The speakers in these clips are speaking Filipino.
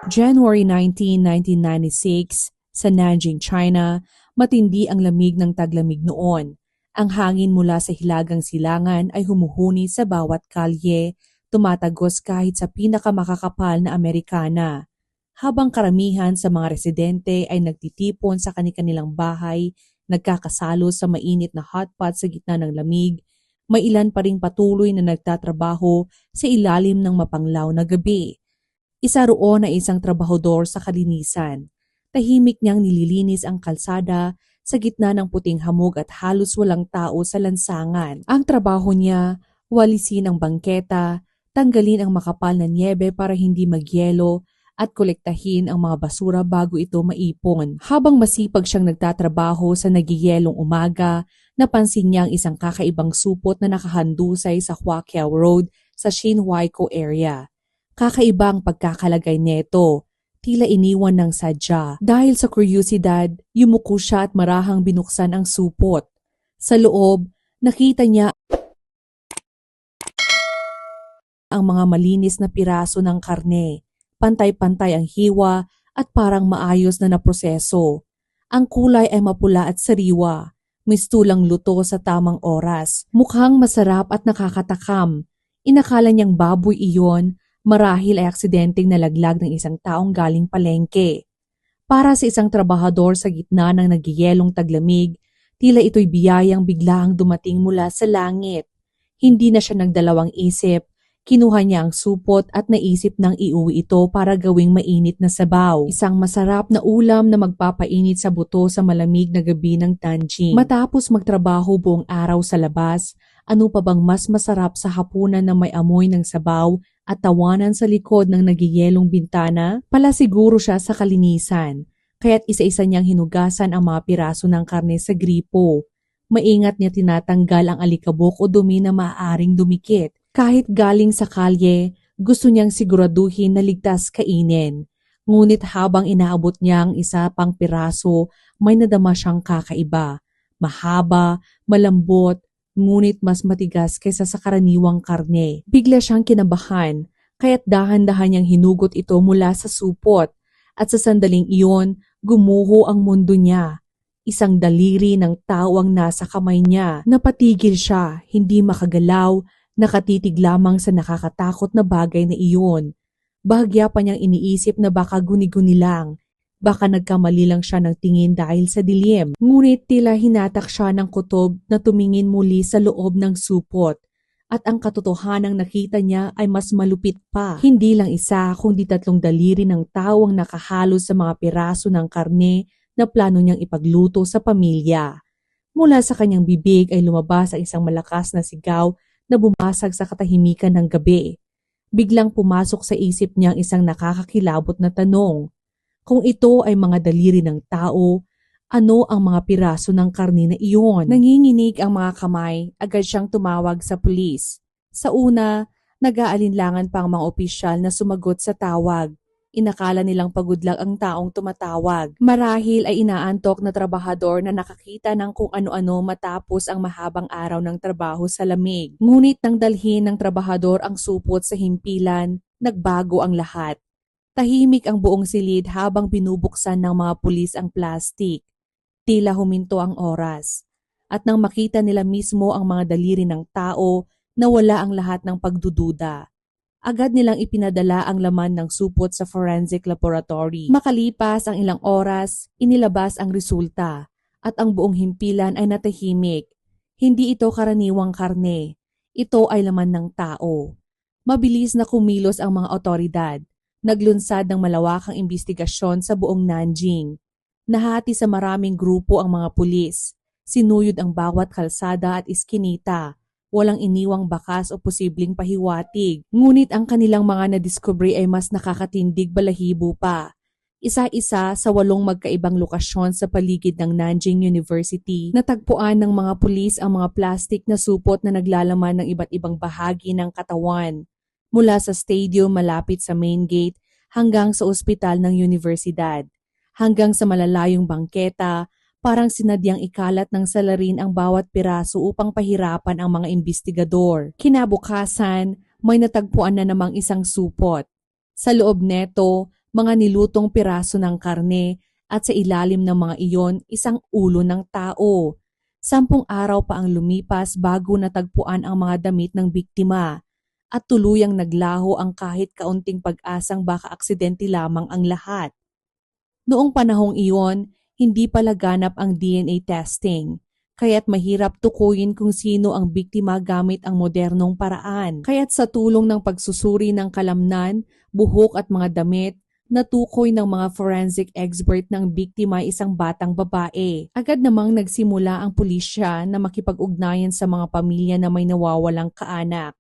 January 19, 1996, sa Nanjing, China, matindi ang lamig ng taglamig noon. Ang hangin mula sa hilagang silangan ay humuhuni sa bawat kalye, tumatagos kahit sa pinakamakakapal na Amerikana. Habang karamihan sa mga residente ay nagtitipon sa kanilang bahay, nagkakasalo sa mainit na hotpot sa gitna ng lamig, may ilan pa ring patuloy na nagtatrabaho sa ilalim ng mapanglaw na gabi. Isa roon ay isang trabahador sa kalinisan. Tahimik niyang nililinis ang kalsada sa gitna ng puting hamog at halos walang tao sa lansangan. Ang trabaho niya, walisin ang bangketa, tanggalin ang makapal na niyebe para hindi magyelo at kolektahin ang mga basura bago ito maipon. Habang masipag siyang nagtatrabaho sa nagiyelong umaga, napansin niya ang isang kakaibang supot na nakahandusay sa Huaqiao Road sa Xinhuaico area. Kakaibang pagkakalagay neto, tila iniwan ng sadya. Dahil sa kuryosidad, yumuko siya at marahang binuksan ang supot. Sa loob, nakita niya ang mga malinis na piraso ng karne. Pantay-pantay ang hiwa at parang maayos na naproseso. Ang kulay ay mapula at sariwa. Mistulang luto sa tamang oras. Mukhang masarap at nakakatakam. Inakala niyang baboy iyon, marahil ay aksidenteng nalaglag ng isang taong galing palengke. Para sa isang trabahador sa gitna ng nagyayelong taglamig, tila ito'y biyayang biglaang dumating mula sa langit. Hindi na siya nagdalawang isip, kinuha niya ang supot at naisip nang iuwi ito para gawing mainit na sabaw. Isang masarap na ulam na magpapainit sa buto sa malamig na gabi ng Nanjing. Matapos magtrabaho buong araw sa labas, ano pa bang mas masarap sa hapunan na may amoy ng sabaw at tawanan sa likod ng nagyayelong bintana? Pala siguro siya sa kalinisan, kaya't isa-isa niyang hinugasan ang mga piraso ng karne sa gripo. Maingat niya tinatanggal ang alikabok o dumi na maaaring dumikit. Kahit galing sa kalye, gusto niyang siguraduhin na ligtas kainin. Ngunit habang inaabot niya ang isa pang piraso, may nadama siyang kakaiba. Mahaba, malambot, ngunit mas matigas kaysa sa karaniwang karne. Bigla siyang kinabahan, kaya't dahan-dahan niyang hinugot ito mula sa supot. At sa sandaling iyon, gumuho ang mundo niya. Isang daliri ng tao ang nasa kamay niya. Napatigil siya, hindi makagalaw, nakatitig lamang sa nakakatakot na bagay na iyon. Bahagya pa niyang iniisip na baka guni-guni lang. Baka nagkamali lang siya ng tingin dahil sa dilim. Ngunit tila hinatak siya ng kutob na tumingin muli sa loob ng supot. At ang katotohanang nakita niya ay mas malupit pa. Hindi lang isa kundi 3 daliri ng tao ang nakahalo sa mga piraso ng karne na plano niyang ipagluto sa pamilya. Mula sa kanyang bibig ay lumabas ang isang malakas na sigaw na bumasag sa katahimikan ng gabi. Biglang pumasok sa isip niya ang isang nakakakilabot na tanong. Kung ito ay mga daliri ng tao, ano ang mga piraso ng karne na iyon? Nanginginig ang mga kamay, agad siyang tumawag sa pulis. Sa una, nag-aalinlangan pa ang mga opisyal na sumagot sa tawag. Inakala nilang pagod lang ang taong tumatawag. Marahil ay inaantok na trabahador na nakakita ng kung ano-ano matapos ang mahabang araw ng trabaho sa lamig. Ngunit nang dalhin ng trabahador ang supot sa himpilan, nagbago ang lahat. Tahimik ang buong silid habang binubuksan ng mga pulis ang plastik. Tila huminto ang oras. At nang makita nila mismo ang mga daliri ng tao, nawala ang lahat ng pagdududa. Agad nilang ipinadala ang laman ng supot sa forensic laboratory. Makalipas ang ilang oras, inilabas ang resulta at ang buong himpilan ay natahimik. Hindi ito karaniwang karne. Ito ay laman ng tao. Mabilis na kumilos ang mga otoridad. Naglunsad ng malawakang imbestigasyon sa buong Nanjing. Nahati sa maraming grupo ang mga pulis. Sinuyod ang bawat kalsada at iskinita. Walang iniwang bakas o posibleng pahiwatig. Ngunit ang kanilang mga nadiskubre ay mas nakakatindig balahibo pa. Isa-isa sa 8 magkaibang lokasyon sa paligid ng Nanjing University, natagpuan ng mga pulis ang mga plastik na supot na naglalaman ng iba't ibang bahagi ng katawan. Mula sa stadium malapit sa main gate hanggang sa ospital ng universidad. Hanggang sa malalayong bangketa, parang sinadyang ikalat ng salarin ang bawat piraso upang pahirapan ang mga imbestigador. Kinabukasan, may natagpuan na namang isang supot. Sa loob neto, mga nilutong piraso ng karne at sa ilalim ng mga iyon isang ulo ng tao. 10 araw pa ang lumipas bago natagpuan ang mga damit ng biktima at tuluyang naglaho ang kahit kaunting pag-asang baka aksidente lamang ang lahat. Noong panahong iyon, hindi pa laganap ang DNA testing, kaya't mahirap tukuyin kung sino ang biktima gamit ang modernong paraan. Kaya't sa tulong ng pagsusuri ng kalamnan, buhok at mga damit, natukoy ng mga forensic expert ng biktima ay isang batang babae. Agad namang nagsimula ang pulisya na makipag-ugnayan sa mga pamilya na may nawawalang kaanak.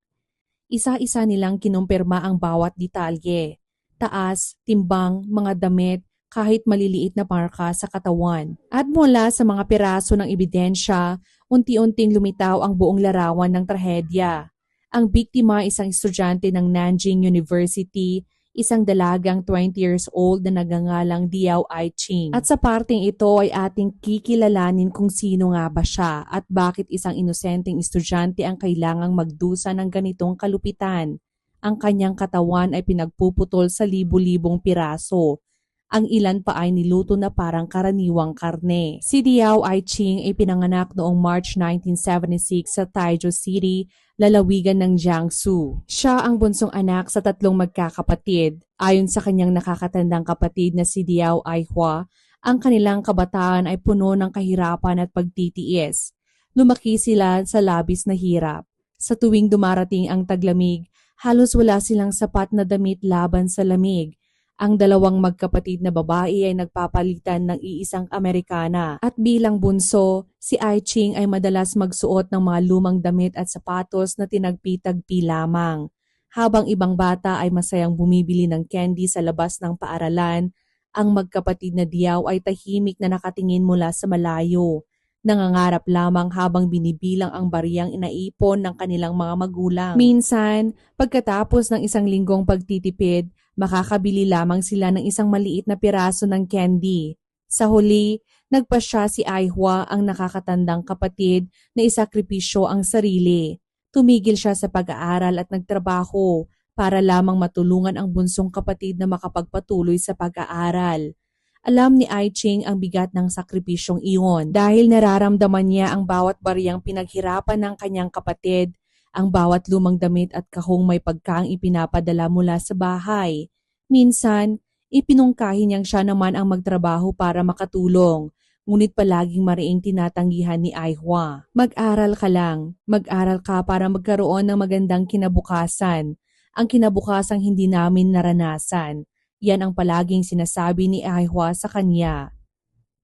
Isa-isa nilang kinumpirma ang bawat detalye. Taas, timbang, mga damit, kahit maliliit na marka sa katawan. At mula sa mga piraso ng ebidensya, unti-unting lumitaw ang buong larawan ng trahedya. Ang biktima ay isang estudyante ng Nanjing University, isang dalagang 20 years old na nagangalang Diao Aiching. At sa parteng ito ay ating kikilalanin kung sino nga ba siya at bakit isang inosenteng estudyante ang kailangang magdusa ng ganitong kalupitan. Ang kanyang katawan ay pinagpuputol sa libu-libong piraso. Ang ilan pa ay niluto na parang karaniwang karne. Si Diao Aiching ay pinanganak noong March 1976 sa Taizhou City, lalawigan ng Jiangsu. Siya ang bunsong anak sa 3 magkakapatid. Ayon sa kanyang nakakatandang kapatid na si Diao Aihua, ang kanilang kabataan ay puno ng kahirapan at pagtitiis. Lumaki sila sa labis na hirap. Sa tuwing dumarating ang taglamig, halos wala silang sapat na damit laban sa lamig. Ang 2 magkapatid na babae ay nagpapalitan ng iisang Amerikana at bilang bunso, si Aiching ay madalas magsuot ng mga lumang damit at sapatos na tinagpi-tagpi lamang. Habang ibang bata ay masayang bumibili ng candy sa labas ng paaralan, ang magkapatid na Diao ay tahimik na nakatingin mula sa malayo. Nangangarap lamang habang binibilang ang bariyang inaipon ng kanilang mga magulang. Minsan, pagkatapos ng 1 linggong pagtitipid, makakabili lamang sila ng isang maliit na piraso ng candy. Sa huli, nagpasya si Aihua, ang nakakatandang kapatid, na isakripisyo ang sarili. Tumigil siya sa pag-aaral at nagtrabaho para lamang matulungan ang bunsong kapatid na makapagpatuloy sa pag-aaral. Alam ni Aiching ang bigat ng sakripisyong iyon dahil nararamdaman niya ang bawat bariyang pinaghirapan ng kanyang kapatid, ang bawat lumang damit at kahong may pagkaang ipinapadala mula sa bahay. Minsan, ipinungkahi niyang siya naman ang magtrabaho para makatulong, ngunit palaging mariing tinatanggihan ni Aihua. Mag-aral ka lang, mag-aral ka para magkaroon ng magandang kinabukasan, ang kinabukasang hindi namin naranasan. Yan ang palaging sinasabi ni Aihua sa kanya.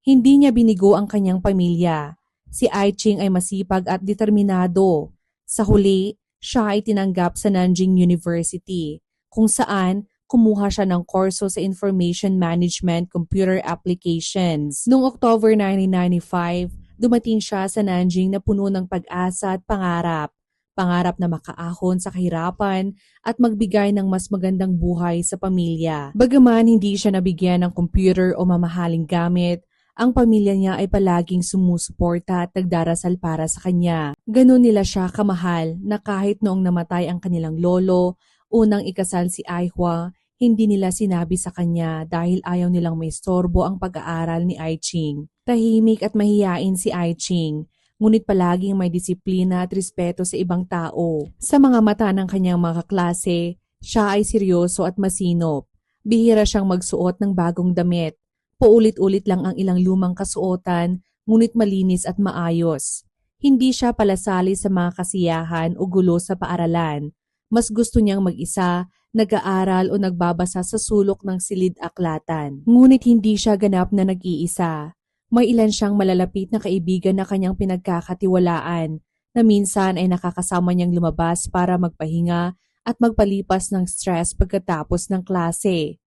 Hindi niya binigo ang kanyang pamilya. Si Aiching ay masipag at determinado. Sa huli, siya ay tinanggap sa Nanjing University, kung saan kumuha siya ng kurso sa Information Management Computer Applications. Noong October 1995, dumating siya sa Nanjing na puno ng pag-asa at pangarap. Pangarap na makaahon sa kahirapan at magbigay ng mas magandang buhay sa pamilya. Bagaman hindi siya nabigyan ng computer o mamahaling gamit, ang pamilya niya ay palaging sumusuporta at nagdarasal para sa kanya. Ganon nila siya kamahal na kahit noong namatay ang kanilang lolo, unang ikasal si Aihua, hindi nila sinabi sa kanya dahil ayaw nilang maistorbo ang pag-aaral ni Aiching. Tahimik at mahiyain si Aiching, ngunit palaging may disiplina at respeto sa ibang tao. Sa mga mata ng kanyang mga kaklase, siya ay seryoso at masinop. Bihira siyang magsuot ng bagong damit. Paulit-ulit lang ang ilang lumang kasuotan, ngunit malinis at maayos. Hindi siya palasali sa mga kasiyahan o gulo sa paaralan. Mas gusto niyang mag-isa, nag-aaral o nagbabasa sa sulok ng silid-aklatan. Ngunit hindi siya ganap na nag-iisa. May ilan siyang malalapit na kaibigan na kanyang pinagkakatiwalaan na minsan ay nakakasama niyang lumabas para magpahinga at magpalipas ng stress pagkatapos ng klase.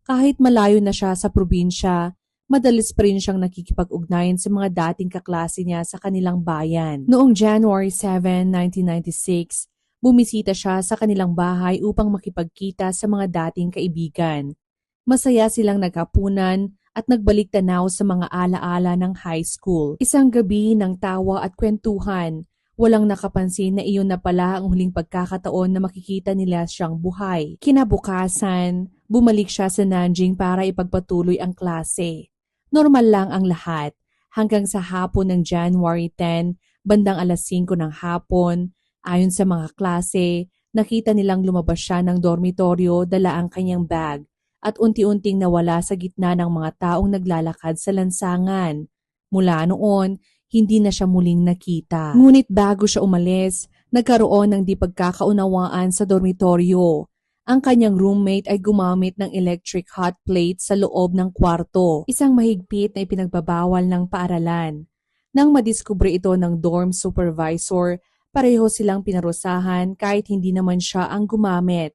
Kahit malayo na siya sa probinsya, madalas pa rin siyang nakikipag-ugnayan sa mga dating kaklase niya sa kanilang bayan. Noong January 7, 1996, bumisita siya sa kanilang bahay upang makipagkita sa mga dating kaibigan. Masaya silang naghapunan at nagbalik tanaw sa mga alaala ng high school. Isang gabi ng tawa at kwentuhan, Walang nakapansin na iyon na pala ang huling pagkakataon na makikita nila siyang buhay. Kinabukasan, bumalik siya sa Nanjing para ipagpatuloy ang klase. Normal lang ang lahat hanggang sa hapon ng January 10, bandang alas 5 ng hapon. Ayon sa mga klase, nakita nilang lumabas siya ng dormitoryo dala ang kanyang bag at unti-unting nawala sa gitna ng mga taong naglalakad sa lansangan. Mula noon, hindi na siya muling nakita. Ngunit bago siya umalis, nagkaroon ng di pagkakaunawaan sa dormitoryo. Ang kanyang roommate ay gumamit ng electric hot plate sa loob ng kwarto, isang mahigpit na ipinagbabawal ng paaralan. Nang madiskubre ito ng dorm supervisor, pareho silang pinarusahan kahit hindi naman siya ang gumamit.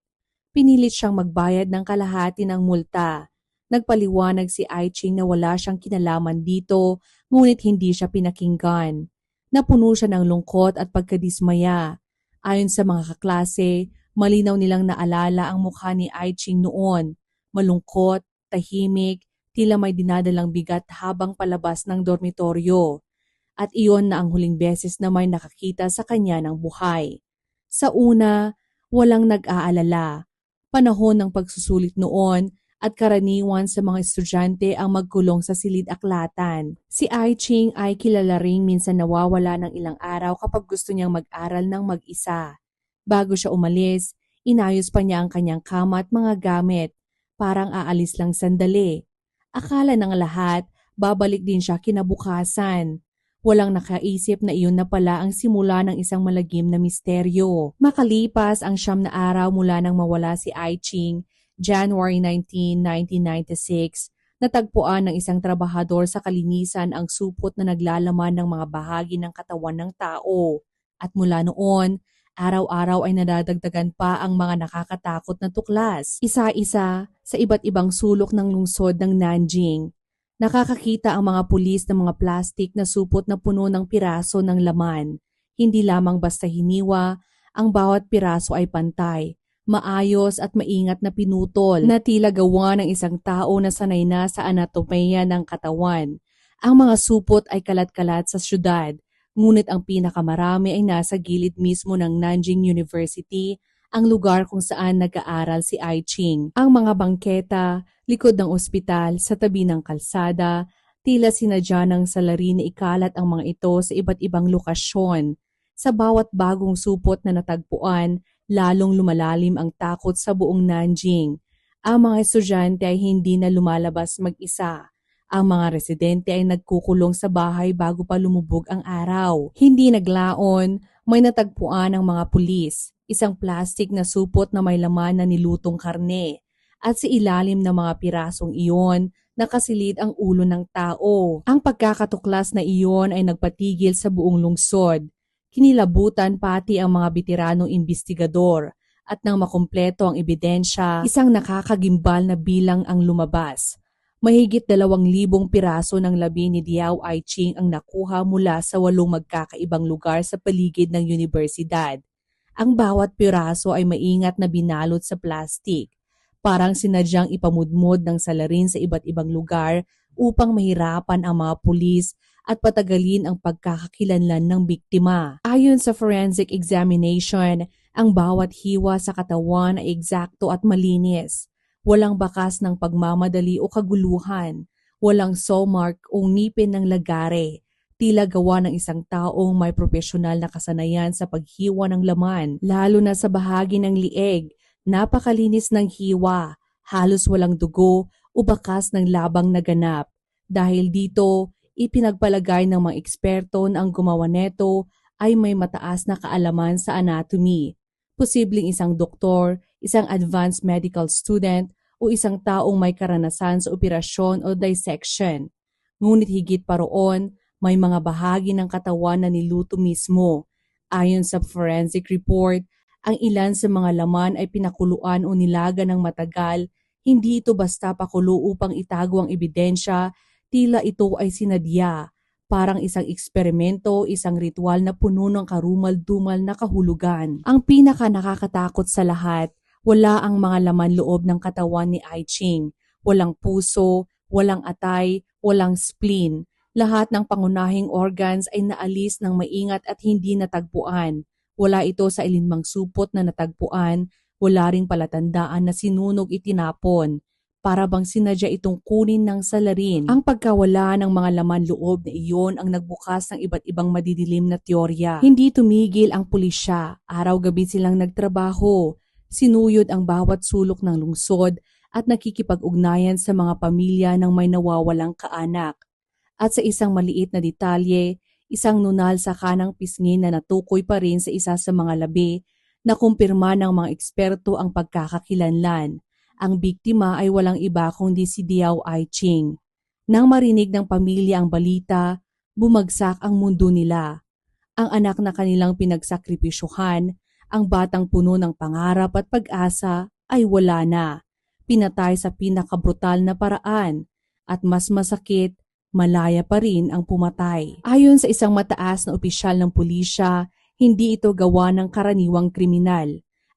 Pinilit siyang magbayad ng kalahati ng multa. Nagpaliwanag si Aiching na wala siyang kinalaman dito, ngunit hindi siya pinakinggan. Napuno siya ng lungkot at pagkadismaya. Ayon sa mga kaklase, malinaw nilang naalala ang mukha ni Aiching noon. Malungkot, tahimik, tila may dinadalang bigat habang palabas ng dormitoryo. At iyon na ang huling beses na may nakakita sa kanya ng buhay. Sa una, walang nag-aalala. Panahon ng pagsusulit noon at karaniwan sa mga estudyante ang magkulong sa silid-aklatan. Si Aiching ay kilala ring minsan nawawala ng ilang araw kapag gusto niyang mag-aral ng mag-isa. Bago siya umalis, inayos pa niya ang kanyang kama at mga gamit. Parang aalis lang sandali. Akala ng lahat, babalik din siya kinabukasan. Walang nakaisip na iyon na pala ang simula ng isang malagim na misteryo. Makalipas ang 9 na araw mula nang mawala si Aiching, January 19, 1996, natagpuan ng isang trabahador sa kalinisan ang supot na naglalaman ng mga bahagi ng katawan ng tao. At mula noon, araw-araw ay nadadagdagan pa ang mga nakakatakot na tuklas. Isa-isa sa iba't ibang sulok ng lungsod ng Nanjing. Nakakakita ang mga pulis ng mga plastik na supot na puno ng piraso ng laman. Hindi lamang basta hiniwa, ang bawat piraso ay pantay, maayos at maingat na pinutol na tila gawa ng isang tao na sanay na sa anatomiya ng katawan. Ang mga supot ay kalat-kalat sa syudad, ngunit ang pinakamarami ay nasa gilid mismo ng Nanjing University, ang lugar kung saan nag-aaral si Aiching. Ang mga bangketa, likod ng ospital, sa tabi ng kalsada, tila sinadya ng salarin na ikalat ang mga ito sa iba't ibang lokasyon. Sa bawat bagong supot na natagpuan, lalong lumalalim ang takot sa buong Nanjing. Ang mga estudyante ay hindi na lumalabas mag-isa. Ang mga residente ay nagkukulong sa bahay bago pa lumubog ang araw. Hindi naglaon, may natagpuan ng mga pulis, isang plastik na supot na may laman na nilutong karne. At sa ilalim ng mga pirasong iyon, nakasilid ang ulo ng tao. Ang pagkakatuklas na iyon ay nagpatigil sa buong lungsod. Kinilabutan pati ang mga bitiranong investigador at nang makumpleto ang ebidensya, isang nakakagimbal na bilang ang lumabas. Mahigit 2,000 piraso ng labi ni Diao Aiching ang nakuha mula sa 8 magkakaibang lugar sa paligid ng universidad. Ang bawat piraso ay maingat na binalot sa plastik. Parang sinadyang ipamudmod ng salarin sa iba't ibang lugar upang mahirapan ang mga pulis at patagalin ang pagkakakilanlan ng biktima. Ayon sa forensic examination, ang bawat hiwa sa katawan ay eksakto at malinis. Walang bakas ng pagmamadali o kaguluhan. Walang saw mark o ngipin ng lagare. Tila gawa ng isang taong may profesional na kasanayan sa paghiwa ng laman, lalo na sa bahagi ng lieg. Napakalinis ng hiwa, halos walang dugo o bakas ng labang naganap. Dahil dito, ipinagpalagay ng mga eksperto na ang gumawa neto ay may mataas na kaalaman sa anatomy. Posibleng isang doktor, isang advanced medical student o isang taong may karanasan sa operasyon o dissection. Ngunit higit pa roon, may mga bahagi ng katawan na niluto mismo. Ayon sa forensic report, ang ilan sa mga laman ay pinakuluan o nilaga ng matagal. Hindi ito basta pakulo upang itago ang ebidensya, tila ito ay sinadya. Parang isang eksperimento, isang ritual na puno ng karumal-dumal na kahulugan. Ang pinaka nakakatakot sa lahat, wala ang mga laman loob ng katawan ni Aiching. Walang puso, walang atay, walang spleen. Lahat ng pangunahing organs ay naalis ng maingat at hindi natagpuan. Wala ito sa ilinmang supot na natagpuan, wala ring palatandaan na sinunog itinapon. Para bang sinadya itong kunin ng salarin. Ang pagkawala ng mga laman loob na iyon ang nagbukas ng iba't ibang madidilim na teorya. Hindi tumigil ang pulisya, araw-gabi silang nagtrabaho. Sinuyod ang bawat sulok ng lungsod at nakikipag-ugnayan sa mga pamilya ng may nawawalang kaanak. At sa isang maliit na detalye, isang nunal sa kanang pisngi na natukoy pa rin sa isa sa mga labi na kumpirma ng mga eksperto ang pagkakakilanlan. Ang biktima ay walang iba kundi si Diao Aiching. Nang marinig ng pamilya ang balita, bumagsak ang mundo nila. Ang anak na kanilang pinagsakripisyuhan, ang batang puno ng pangarap at pag-asa ay wala na. Pinatay sa pinakabrutal na paraan at mas masakit, malaya pa rin ang pumatay. Ayon sa isang mataas na opisyal ng pulisya, hindi ito gawa ng karaniwang kriminal.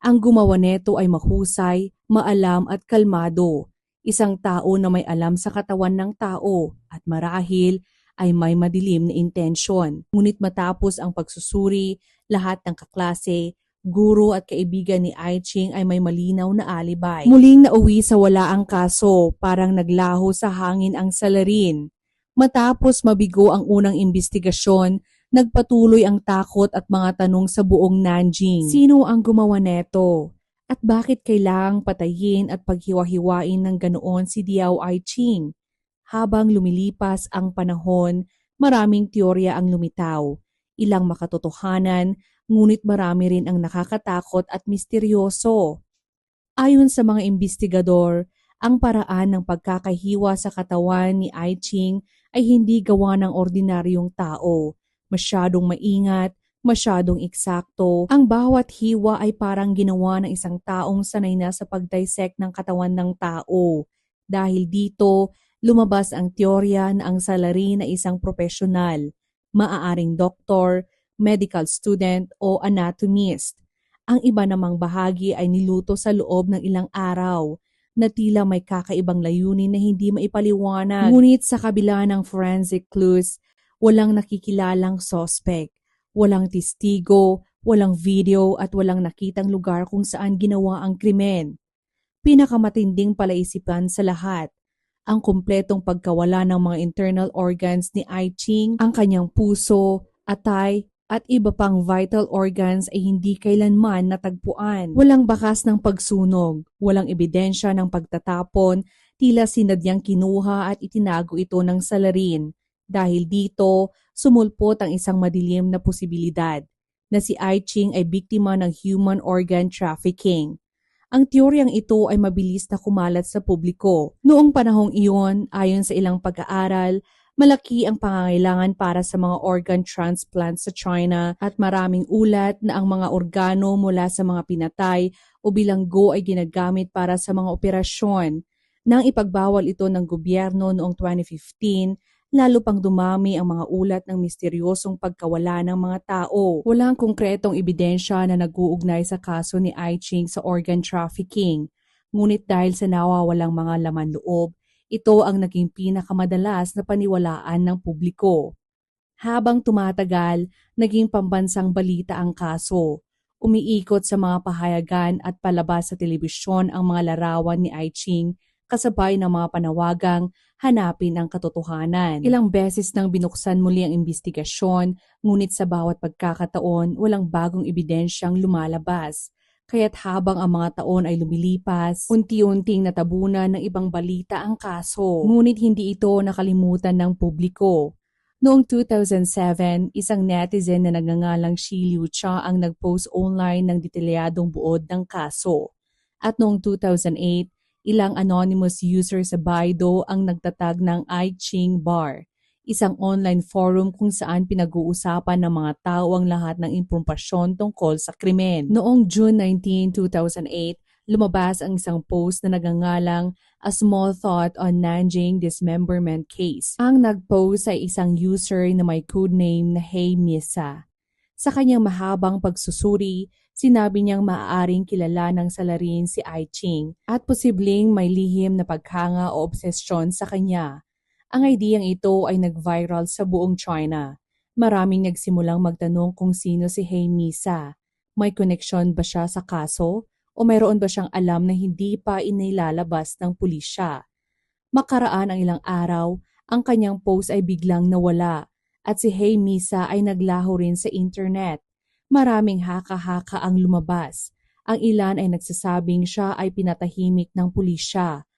Ang gumawa nito ay mahusay, maalam at kalmado. Isang tao na may alam sa katawan ng tao at marahil ay may madilim na intensyon. Ngunit matapos ang pagsusuri, lahat ng kaklase, guro at kaibigan ni Aiching ay may malinaw na alibay. Muling nauwi sa wala ang kaso, parang naglaho sa hangin ang salarin. Matapos mabigo ang unang imbestigasyon, nagpatuloy ang takot at mga tanong sa buong Nanjing. Sino ang gumawa neto? At bakit kailangang patayin at paghiwa-hiwain ng ganoon si Diao Aiching? Habang lumilipas ang panahon, maraming teorya ang lumitaw. Ilang makatotohanan, ngunit marami rin ang nakakatakot at misteryoso. Ayon sa mga imbestigador, ang paraan ng pagkakahiwa sa katawan ni Aiching ay hindi gawa ng ordinaryong tao. Masyadong maingat, masyadong eksakto. Ang bawat hiwa ay parang ginawa ng isang taong sanay na sa pag-dissect ng katawan ng tao. Dahil dito, lumabas ang teorya na ang salarin ay isang profesional, maaaring doktor, medical student o anatomist. Ang iba namang bahagi ay niluto sa loob ng ilang araw na tila may kakaibang layunin na hindi maipaliwanag. Ngunit sa kabila ng forensic clues, walang nakikilalang suspect, walang testigo, walang video at walang nakitang lugar kung saan ginawa ang krimen. Pinakamatinding palaisipan sa lahat, ang kumpletong pagkawala ng mga internal organs ni Aiching, ang kanyang puso, atay, at iba pang vital organs ay hindi kailanman natagpuan. Walang bakas ng pagsunog, walang ebidensya ng pagtatapon, tila sinadyang kinuha at itinago ito ng salarin. Dahil dito, sumulpot ang isang madilim na posibilidad na si Aiching ay biktima ng human organ trafficking. Ang teoryang ito ay mabilis na kumalat sa publiko. Noong panahong iyon, ayon sa ilang pag-aaral, malaki ang pangangailangan para sa mga organ transplant sa China at maraming ulat na ang mga organo mula sa mga pinatay o bilanggo ay ginagamit para sa mga operasyon. Nang ipagbawal ito ng gobyerno noong 2015, lalo pang dumami ang mga ulat ng misteryosong pagkawala ng mga tao. Walang konkretong ebidensya na nag-uugnay sa kaso ni Aiching sa organ trafficking. Ngunit dahil sa nawawalang mga laman loob, ito ang naging pinakamadalas na paniwalaan ng publiko. Habang tumatagal, naging pambansang balita ang kaso. Umiikot sa mga pahayagan at palabas sa telebisyon ang mga larawan ni Aiching kasabay ng mga panawagang hanapin ang katotohanan. Ilang beses nang binuksan muli ang imbestigasyon, ngunit sa bawat pagkakataon, walang bagong ebidensyang lumalabas. Kaya't habang ang mga taon ay lumilipas, unti-unting natabunan ng ibang balita ang kaso. Ngunit hindi ito nakalimutan ng publiko. Noong 2007, isang netizen na nagngangalang Shi Liu Cha ang nag-post online ng detalyadong buod ng kaso. At noong 2008, ilang anonymous user sa Baidu ang nagtatag ng Aiching Bar, isang online forum kung saan pinag-uusapan ng mga tao ang lahat ng impormasyon tungkol sa krimen. Noong June 19, 2008, lumabas ang isang post na nagngangalang A Small Thought on Nanjing Dismemberment Case. Ang nag-post ay isang user na may codename na Hey Misa. Sa kanyang mahabang pagsusuri, sinabi niyang maaaring kilala ng salarin si Aiching at posibleng may lihim na paghanga o obsesyon sa kanya. Ang ideyang ito ay nag-viral sa buong China. Maraming nagsimulang magtanong kung sino si Hey Misa. May koneksyon ba siya sa kaso? O mayroon ba siyang alam na hindi pa inilalabas ng pulisya? Makaraan ang ilang araw, ang kanyang post ay biglang nawala at si Hey Misa ay naglaho rin sa internet. Maraming haka-haka ang lumabas. Ang ilan ay nagsasabing siya ay pinatahimik ng pulisya.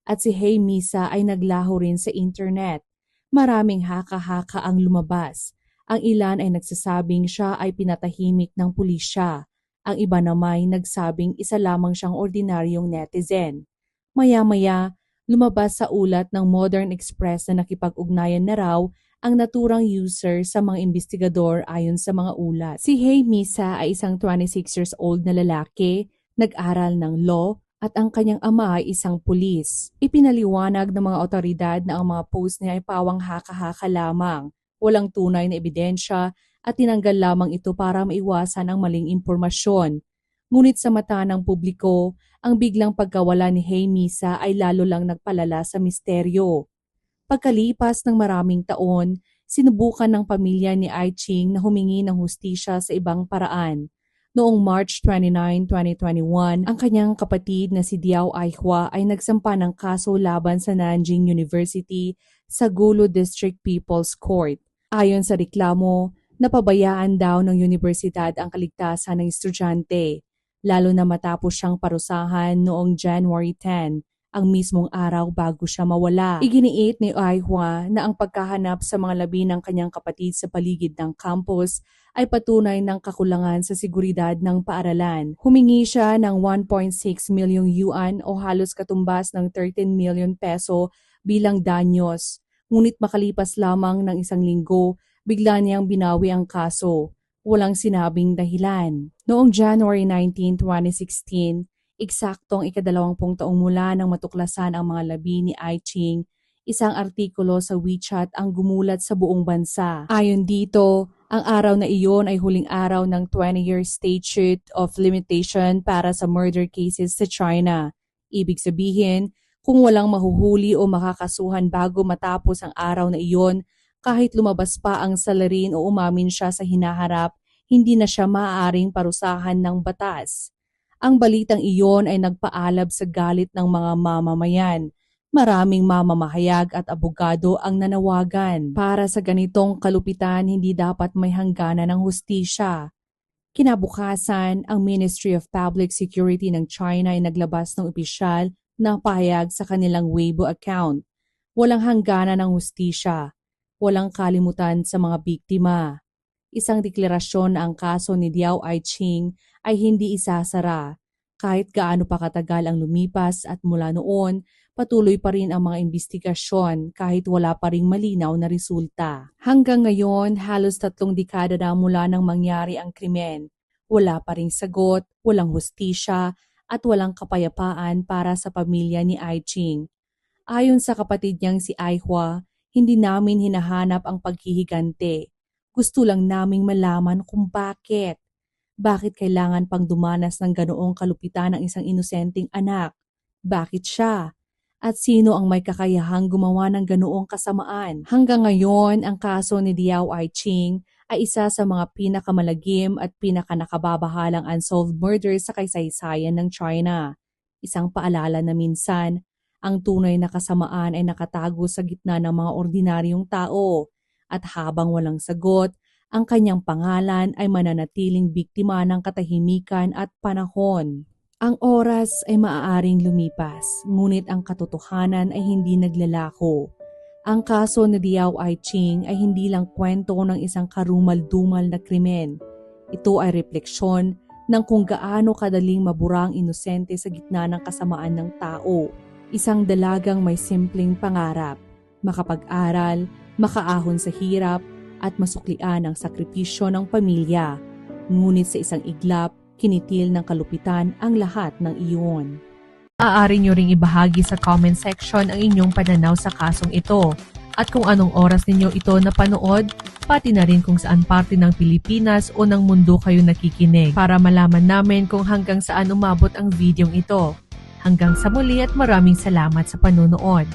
At si Hey Misa ay naglaho rin sa internet. Maraming haka-haka ang lumabas. Ang ilan ay nagsasabing siya ay pinatahimik ng pulisya. Ang iba naman nagsabing isa lamang siyang ordinaryong netizen. Maya-maya, lumabas sa ulat ng Modern Express na nakipag-ugnayan na raw ang naturang user sa mga investigador ayon sa mga ulat. Si Hey Misa ay isang 26 years old na lalaki, nag-aral ng law, at ang kanyang ama ay isang pulis. Ipinaliwanag ng mga otoridad na ang mga post niya ay pawang haka-haka lamang, walang tunay na ebidensya at tinanggal lamang ito para maiwasan ang maling impormasyon. Ngunit sa mata ng publiko, ang biglang pagkawala ni Hey Misa ay lalo lang nagpalala sa misteryo. Pagkalipas ng maraming taon, sinubukan ng pamilya ni Ai Ching na humingi ng hustisya sa ibang paraan. Noong March 29, 2021, ang kanyang kapatid na si Diao Aihua ay nagsampa ng kaso laban sa Nanjing University sa Gulu District People's Court. Ayon sa reklamo, napabayaan daw ng universidad ang kaligtasan ng estudyante, lalo na matapos siyang parusahan noong January 10, ang mismong araw bago siya mawala. Iginiit ni Aihua na ang pagkahanap sa mga labi ng kanyang kapatid sa paligid ng campus ay patunay ng kakulangan sa seguridad ng paaralan. Humingi siya ng 1.6 milyong yuan o halos katumbas ng 13 million peso bilang danyos. Ngunit makalipas lamang ng isang linggo, bigla niyang binawi ang kaso. Walang sinabing dahilan. Noong January 19, 2016, eksaktong ika-20 taong mula nang matuklasan ang mga labi ni Ai Ching, isang artikulo sa WeChat ang gumulat sa buong bansa. Ayon dito, ang araw na iyon ay huling araw ng 20-year statute of limitation para sa murder cases sa China. Ibig sabihin, kung walang mahuhuli o makakasuhan bago matapos ang araw na iyon, kahit lumabas pa ang salarin o umamin siya sa hinaharap, hindi na siya maaaring parusahan ng batas. Ang balitang iyon ay nagpaalab sa galit ng mga mamamayan. Maraming mamamahayag at abogado ang nanawagan. Para sa ganitong kalupitan, hindi dapat may hangganan ng hustisya. Kinabukasan, ang Ministry of Public Security ng China ay naglabas ng opisyal na pahayag sa kanilang Weibo account. Walang hangganan ng hustisya. Walang kalimutan sa mga biktima. Isang deklarasyon na ang kaso ni Diao Ai Ching ay hindi isasara. Kahit gaano pa katagal ang lumipas at mula noon, patuloy pa rin ang mga investigasyon kahit wala pa ring malinaw na resulta. Hanggang ngayon, halos 3 dekada na mula nang mangyari ang krimen. Wala pa ring sagot, walang hustisya at walang kapayapaan para sa pamilya ni Ai Ching. Ayon sa kapatid niyang si Aihua, hindi namin hinahanap ang paghihigante. Gusto lang naming malaman kung bakit. Bakit kailangan pang dumanas ng ganoong kalupitan ng isang inosenteng anak? Bakit siya? At sino ang may kakayahang gumawa ng ganoong kasamaan? Hanggang ngayon, ang kaso ni Diao Ai Ching ay isa sa mga pinakamalagim at pinakanakababahalang unsolved murder sa kasaysayan ng China. Isang paalala na minsan, ang tunay na kasamaan ay nakatago sa gitna ng mga ordinaryong tao. At habang walang sagot, ang kanyang pangalan ay mananatiling biktima ng katahimikan at panahon. Ang oras ay maaaring lumipas, ngunit ang katotohanan ay hindi naglalako. Ang kaso ni Diao Ai Ching ay hindi lang kwento ng isang karumal-dumal na krimen. Ito ay refleksyon ng kung gaano kadaling mabura ang inosente sa gitna ng kasamaan ng tao. Isang dalagang may simpleng pangarap, makapag-aral, makaahon sa hirap at masuklian ang sakripisyo ng pamilya. Ngunit sa isang iglap, kinitil ng kalupitan ang lahat ng iyon. Maaari nyo ring ibahagi sa comment section ang inyong pananaw sa kasong ito at kung anong oras ninyo ito napanood, pati na rin kung saan parte ng Pilipinas o ng mundo kayo nakikinig para malaman namin kung hanggang saan umabot ang videong ito. Hanggang sa muli at maraming salamat sa panonood.